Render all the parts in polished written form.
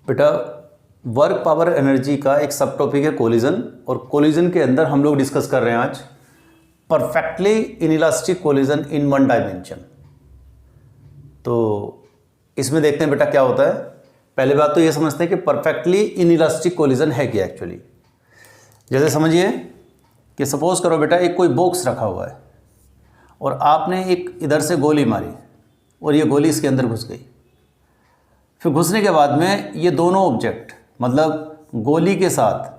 बेटा work power energy का एक सब टॉपिक है कोलिजन, और कोलिजन के अंदर हम लोग डिस्कस कर रहे हैं आज perfectly inelastic collision in one dimension. तो इसमें देखते हैं बेटा क्या होता है। पहले बात तो ये समझते हैं कि परफेक्टली इनइलास्टिक कोलिजन है क्या एक्चुअली। जैसे समझिए कि सपोज करो बेटा एक कोई बॉक्स रखा हुआ है और आपने एक इधर से गोली मारी और ये गोली इसके अंदर घुस गई। फिर घुसने के बाद में ये दोनों ऑब्जेक्ट मतलब गोली के साथ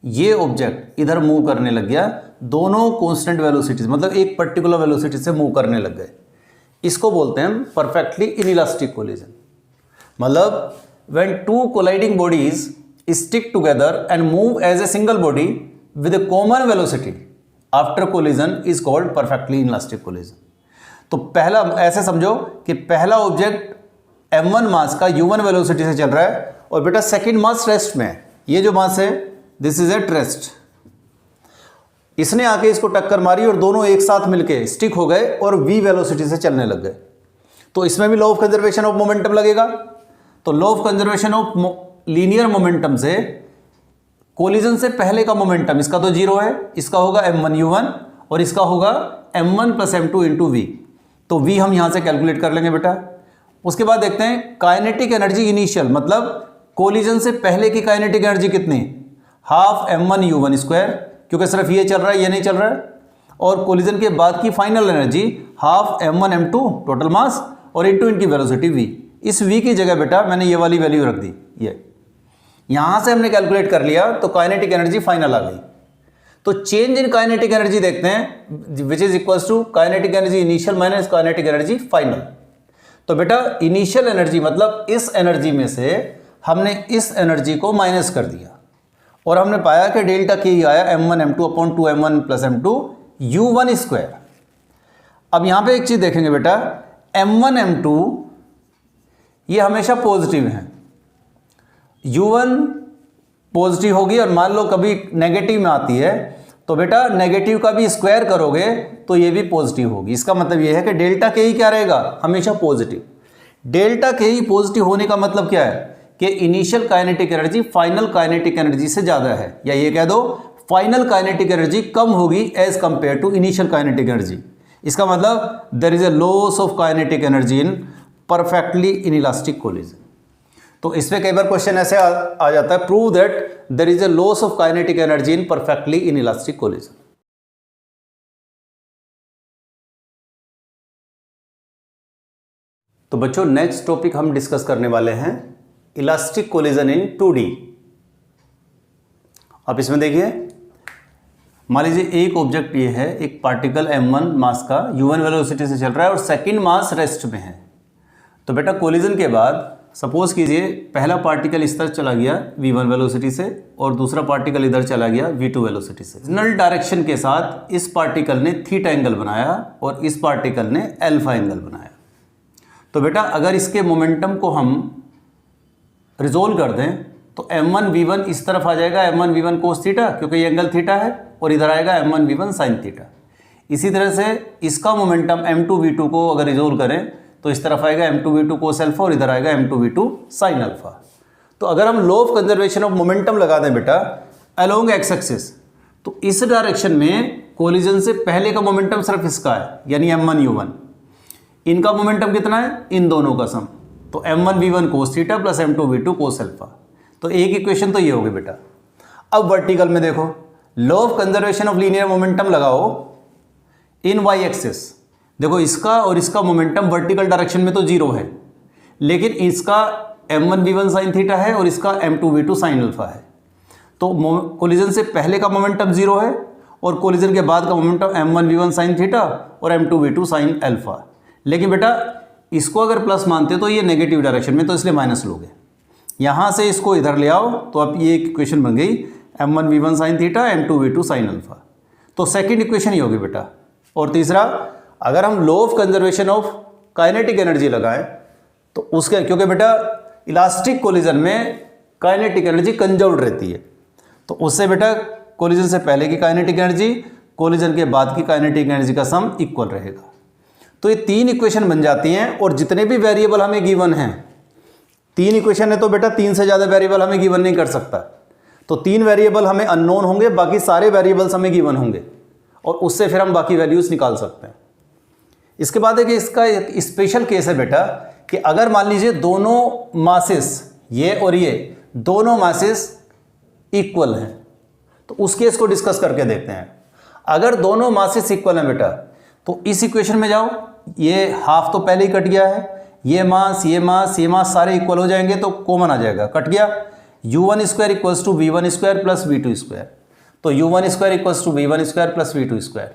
ये ऑब्जेक्ट इधर मूव करने लग गया, दोनों कांस्टेंट वेलोसिटी मतलब एक पर्टिकुलर वेलोसिटी से मूव करने लग गए। इसको बोलते हैं परफेक्टली इनइलास्टिक कोलिजन। मतलब when two colliding bodies stick together and move as a single body with a common velocity after collision is called perfectly inelastic collision. तो पहला ऐसे समझो कि पहला ऑब्जेक्ट m1 मास का u1 वेलोसिटी से चल रहा है और बेटा सेकंड मास रेस्ट में है। ये जो मास है दिस इज एट रेस्ट। इसने आके इसको टक्कर मारी और दोनों एक साथ मिलके स्टिक हो गए और v वेलोसिटी से चलने लग गए। तो इसमें भी law of conservation of momentum लगेगा। तो law of conservation of linear momentum से कोलिजन से पहले का मोमेंटम इसका तो जीरो है, इसका होगा m1 u1 और इसका होगा m1 plus m2 into v. तो v हम यहां से कैलकुलेट कर लेंगे बेटा। उसके बाद देखते हैं काइनेटिक एनर्जी इनिशियल, मतलब कोलिजन से पहले की काइनेटिक एनर्जी कितनी, हाफ m1 u1 स्क्वायर, क्योंकि सिर्फ ये चल रहा है ये नहीं चल रहा है। और कोलिजन के बाद की final energy half m1 m2 total mass और इंटू इनकी वेलोसिटी v। इस v की जगह बेटा मैंने ये वाली वैल्यू रख दी, ये यहां से हमने कैलकुलेट कर लिया तो काइनेटिक एनर्जी फाइनल आ गई। तो चेंज इन काइनेटिक एनर्जी देखते हैं which is equals to kinetic energy initial minus kinetic energy final. तो बेटा इनिशियल एनर्जी मतलब इस एनर्जी में से हमने इस एनर्जी को माइनस कर दिया और हमने पाया कि डेल्टा के आया m1 m2 upon 2m1 plus m2 u1 square. अब यहां पे एक चीज देखेंगे बेटा, m1 m2 ये हमेशा पॉजिटिव है, u1 पॉजिटिव होगी और मान लो कभी नेगेटिव में आती है तो बेटा नेगेटिव का भी स्क्वायर करोगे तो ये भी पॉजिटिव होगी। इसका मतलब ये है कि डेल्टा के ही क्या रहेगा, हमेशा पॉजिटिव। डेल्टा के ही पॉजिटिव होने का मतलब क्या है कि initial kinetic energy final kinetic energy से ज्यादा है, या ये कह दो फाइनल काइनेटिक एनर्जी कम होगी as compare to initial kinetic energy. इसका मतलब there is a loss of kinetic energy in perfectly inelastic collision. तो इसमें कई बार क्वेश्चन ऐसे आ जाता है, prove that there is a loss of kinetic energy in perfectly inelastic collision. तो बच्चों नेक्स्ट टॉपिक हम डिस्कस करने वाले हैं इलास्टिक कोलिजन इन 2D। अब इसमें देखिए, मान लीजिए एक ऑब्जेक्ट ये है, एक पार्टिकल m1 मास का u1 वेलोसिटी से चल रहा है और सेकंड मास रेस्ट में है। तो बेटा कोलिजन के बाद सपोज कीजिए पहला पार्टिकल इस तरह चला गया v1 वेलोसिटी से और दूसरा पार्टिकल इधर चला गया v2 वेलोसिटी से। नल डायरेक्शन के साथ इस पार्टिकल ने थीटा एंगल बनाया और इस पार्टिकल ने अल्फा एंगल बनाया। तो बेटा अगर इसके मोमेंटम को हम रिजोल्व कर दें तो m1 v1 इस तरफ आ जाएगा m1 v1 कोस थीटा, क्योंकि ये एंगल थीटा है, और इधर आएगा m1 v1 साइन थीटा। इसी तरह से इसका मोमेंटम m2 v2 को अगर रिजोल्व करें तो इस तरफ आएगा m2 v2 कोस अल्फा और इधर आएगा m2 v2 साइन अल्फा। तो अगर हम law of conservation of momentum लगा दें बेटा अलोंग एक्स एक्सिस, तो इस डायरेक्शन में कोलिजन से पहले का मोमेंटम सिर्फ इसका है, यानी m1 u1। इनका मोमेंटम कितना है, इन दोनों का सम, तो m1 v1 cos theta plus m2 v2 cos alpha. तो एक इक्वेशन तो ये होगी बेटा। अब वर्टिकल में देखो, law of conservation of linear momentum लगाओ इन y एक्सिस। देखो इसका और इसका मोमेंटम वर्टिकल डायरेक्शन में तो जीरो है, लेकिन इसका m1 v1 साइन थीटा है और इसका m2 v2 साइन अल्फा है। तो कोलिजन से पहले का मोमेंटम जीरो है और कोलिजन के बाद का momentum m1 v1 sine theta और m2 v2 साइन अल्फा। लेकिन बेटा इसको अगर प्लस मानते हो तो ये नेगेटिव डायरेक्शन में, तो इसलिए माइनस लोगे। यहाँ से इसको इधर ले आओ तो अब ये एक इक्वेशन बन गई m1 v1 sine theta m2 v2 sine alpha. तो सेकंड इक्वेशन ही होगी बेटा। और तीसरा, अगर हम law of conservation of kinetic energy लगाएं तो उसके, क्योंकि बेटा इलास्टिक कोलिजन में काइनेटिक एनर्जी कंजर्व्ड रहती है, तो उससे बेटा कोलिजन से पहले की काइनेटिक एनर्जी कोलिजन के बाद की काइनेटिक एनर्जी का सम इक्वल रहेगा। तो ये तीन इक्वेशन बन जाती हैं और जितने भी वेरिएबल हमें गिवन हैं 3 इक्वेशन है तो बेटा 3 से ज़्यादा वेरिएबल हमें गिवन नहीं कर सकता, तो 3 वेरिएबल हमें अननोन होंगे, बाकी सारे वेरिएबल्स हमें गिवन होंगे और उससे फिर हम बाकी वैल्यूज़ निकाल सकते हैं। इसके बाद है कि इसका एक स्पेशल केस है बेटा कि अगर मान लीजिए दोनों मासेस, ये और ये दोनों मासेस इक्वल हैं, तो उस केस को डिस्कस करके देखते हैं। अगर दोनों मासेस इक्वल हैं बेटा तो इस इक्वेशन में जाओ, ये हाफ तो पहले ही कट गया है, ये मास ये मास ये मास सारे इक्वल हो जाएंगे तो कॉमन आ जाएगा, कट गया। u1 square equals to v1 square plus v2 square, तो u1 square equals to v1 square plus v2 square.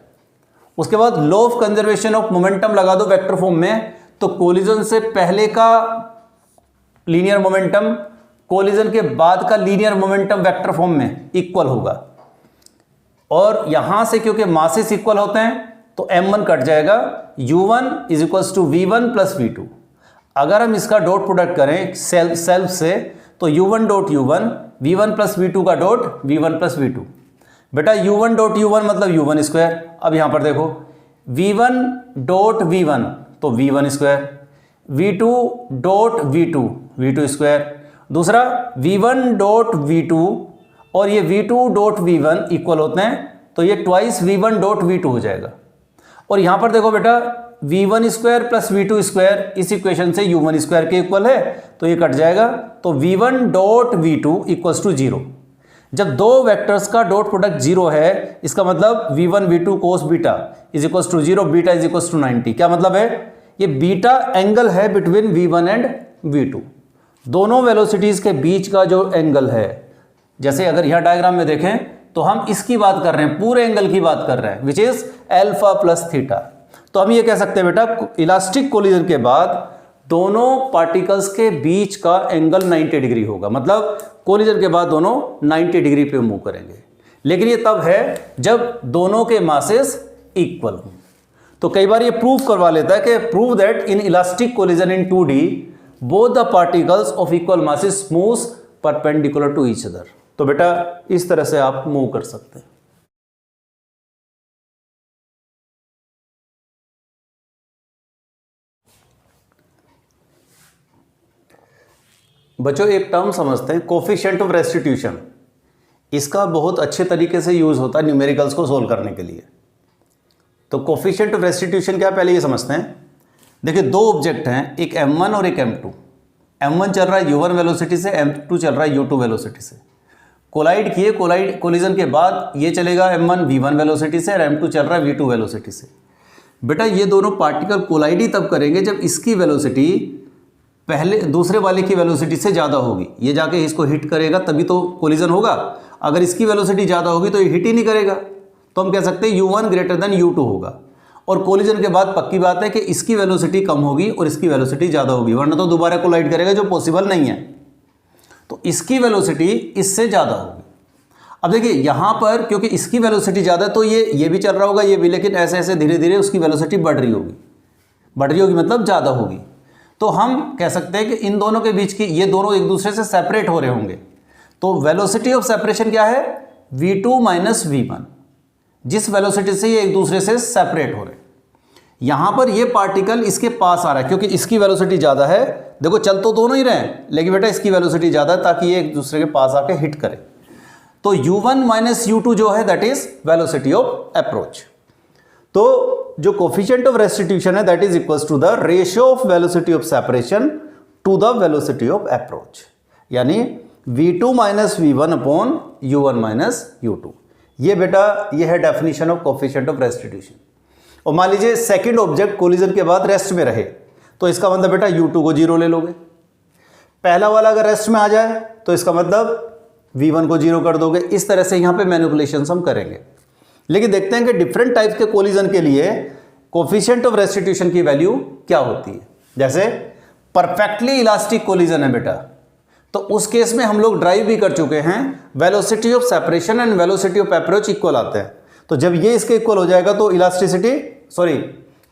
उसके बाद law of conservation of momentum लगा दो वेक्टर फॉर्म में, तो कोलिजन से पहले का लीनियर मोमेंटम कोलिजन के बाद का लीनियर मोमेंटम वेक्टर फॉर्म में इक्वल होगा। और यहां से क्योंकि मासेस इक्वल होते हैं तो m1 कट जाएगा, u1 is equals to v1 plus v2। अगर हम इसका डॉट प्रोडक्ट करें सेल्फ से तो u1 dot u1 v1 plus v2 का डॉट v1 प्लस v2। बेटा u1 डॉट u1 मतलब u1 स्क्वायर। अब यहां पर देखो v1 डॉट v1 तो v1 square, v2 dot v2 v2 square, दूसरा v1 डॉट v2 और ये v2 डॉट v1 इक्वल होते हैं तो ये ट्वाइस v1 डॉट v2 हो जाएगा। और यहां पर देखो बेटा v1 square plus v2 square इस इक्वेशन से u1 स्क्वायर के इक्वल है तो ये कट जाएगा, तो v1 dot v2 equals to 0। जब दो वेक्टर्स का डॉट प्रोडक्ट 0 है इसका मतलब v1 v2 cos beta is equals to 0, beta is equals to 90। क्या मतलब है? ये बीटा एंगल है बिटवीन v1 एंड v2, दोनों वेलोसिटीज के बीच का जो एंगल है। जैसे अगर यह डायग्राम में देखें तो हम इसकी बात कर रहे हैं, पूरे एंगल की बात कर रहे हैं which is alpha plus theta. तो हम ये कह सकते हैं बेटा इलास्टिक कोलिजन के बाद दोनों पार्टिकल्स के बीच का एंगल 90 डिग्री होगा, मतलब कोलिजन के बाद दोनों 90 डिग्री पे मूव करेंगे। लेकिन ये तब है जब दोनों के मासेस इक्वल हों। तो कई बार ये प्रूव करवा लेता है कि prove that in elastic collision in 2D both the particles of equal masses moves perpendicular to each other. तो बेटा इस तरह से आप मूव कर सकते हैं। बच्चों एक टर्म समझते हैं, कोफिशिएंट ऑफ रेस्टिट्यूशन। इसका बहुत अच्छे तरीके से यूज होता है न्यूमेरिकल्स को सोल्व करने के लिए। तो कोफिशिएंट ऑफ रेस्टिट्यूशन क्या, पहले ये समझते हैं। देखिए दो ऑब्जेक्ट हैं, एक m1 और एक m2। m1 चल रहा है u1 वेलोसिटी से, m2 चल रहा है u2 वेलोसिटी से। कोलाइड किए, कोलिजन के बाद ये चलेगा m1 v1 वेलोसिटी से और m2 चल रहा है v2 वेलोसिटी से। बेटा ये दोनों पार्टिकल कोलाइड ही तब करेंगे जब इसकी वेलोसिटी पहले दूसरे वाले की वेलोसिटी से ज़्यादा होगी। ये जाके इसको हिट करेगा तभी तो कोलिजन होगा, अगर इसकी वेलोसिटी ज़्यादा होगी तो ये हिट ही नहीं करेगा। तो हम कह सकते हैं u1 ग्रेटर देन u2 होगा। और कोलिजन के बाद पक्की बात है कि इसकी वेलोसिटी कम होगी और इसकी वेलोसिटी ज़्यादा होगी, वरना तो दोबारा कोलाइड करेगा जो पॉसिबल नहीं है। तो इसकी वेलोसिटी इससे ज़्यादा होगी। अब देखिए यहाँ पर क्योंकि इसकी वेलोसिटी ज़्यादा है तो ये भी चल रहा होगा, ये भी, लेकिन ऐसे ऐसे धीरे धीरे उसकी वेलोसिटी बढ़ रही होगी मतलब ज़्यादा होगी। तो हम कह सकते हैं कि इन दोनों के बीच की, ये दोनों एक दूसरे से सेपरेट हो रहे होंगे। तो वेलोसिटी ऑफ सेपरेशन क्या है? v2 माइनस v1, जिस वेलोसिटी से ये एक दूसरे से सेपरेट हो रहे हैं। यहां पर ये पार्टिकल इसके पास आ रहा है क्योंकि इसकी वेलोसिटी ज़्यादा है। देखो चल तो दोनों ही रहे हैं, लेकिन बेटा इसकी वेलोसिटी ज़्यादा है ताकि ये एक दूसरे के पास आके हिट करे। तो u1 माइनस u2 जो है that is velocity of approach. तो जो कोफिशिएंट ऑफ रेस्टिट्यूशन है that is equals to the ratio of velocity of separation to the velocity of approach, यानी v2 minus v1 upon u1 minus u2। ये बेटा ये है definition of coefficient of restitution. और मान लीजिए सेकंड ऑब्जेक्ट कोलिजन के बाद रेस्ट में रहे तो इसका मतलब बेटा u2 को 0 ले लोगे। पहला वाला अगर रेस्ट में आ जाए तो इसका मतलब v1 को 0 कर दोगे। इस तरह से यहाँ पे मैनिपुलेशंस हम करेंगे। लेकिन देखते हैं कि डिफरेंट टाइप्स के कोलिजन के लिए कोफिशिएंट ऑफ रेस्टिट्यूशन की वैल्यू क्या होती है। जैसे परफेक्टली इलास्टिक कोलिजन है बेटा, तो उस केस में हम लोग ड्राइव भी कर चुके हैं, velocity of separation and velocity of approach equal आते हैं। तो जब ये इसके इक्वल हो जाएगा तो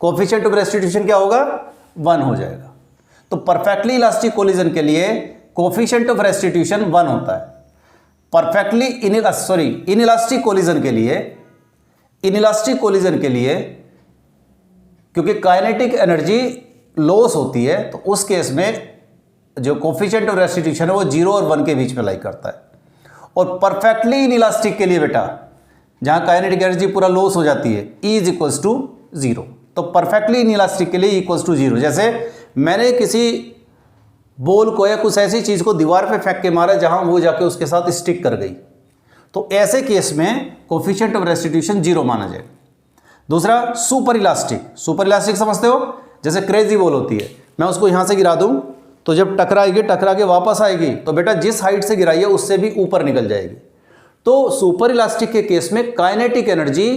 कोफिशिएंट ऑफ रेस्टिट्यूशन क्या होगा? 1 हो जाएगा। तो परफेक्टली इलास्टिक कोलिजन के लिए कोफिशिएंट ऑफ रेस्टिट्यूशन 1 होता है। परफेक्टली इनइलास्टिक कोलिजन के लिए क्योंकि काइनेटिक एनर्जी लॉस होती है तो उस केस में जो कोफिशिएंट ऑफ रेस्टिट्यूशन है वो 0 और 1 के बीच में लाई करता है। और परफेक्टली इनइलास्टिक के लिए बेटा, जहां काइनेटिक एनर्जी पूरा लॉस हो जाती है, E इज इक्वल्स टू 0। तो परफेक्टली इनइलास्टिक के लिए इक्वल्स टू 0। जैसे मैंने किसी बॉल को या कुछ ऐसी चीज को दीवार पे फेंक के मारा जहां वो जाके उसके साथ स्टिक कर गई, तो ऐसे केस में कोफिशिएंट ऑफ रेस्टिट्यूशन 0 माना जाएगा। दूसरा सुपर इलास्टिक। सुपर इलास्टिक समझते हो, जैसे क्रेजी बॉल होती है, मैं उसको यहां से गिरा दूं तो जब टकराएगी, टकरा के वापस आएगी तो बेटा जिस हाइट से गिराई है उससे भी ऊपर निकल जाएगी। तो सुपर इलास्टिक के केस में kinetic energy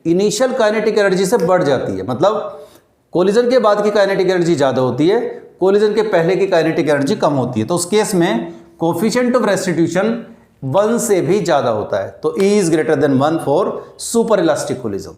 initial kinetic energy से बढ़ जाती है, मतलब कोलिजन के बाद की काइनेटिक एनर्जी ज्यादा होती है, कोलिजन के पहले की काइनेटिक एनर्जी कम होती है। तो उस केस में कोफिशिएंट ऑफ रेस्टिट्यूशन 1 से भी ज्यादा होता है। तो E is greater than 1 for super elastic collision.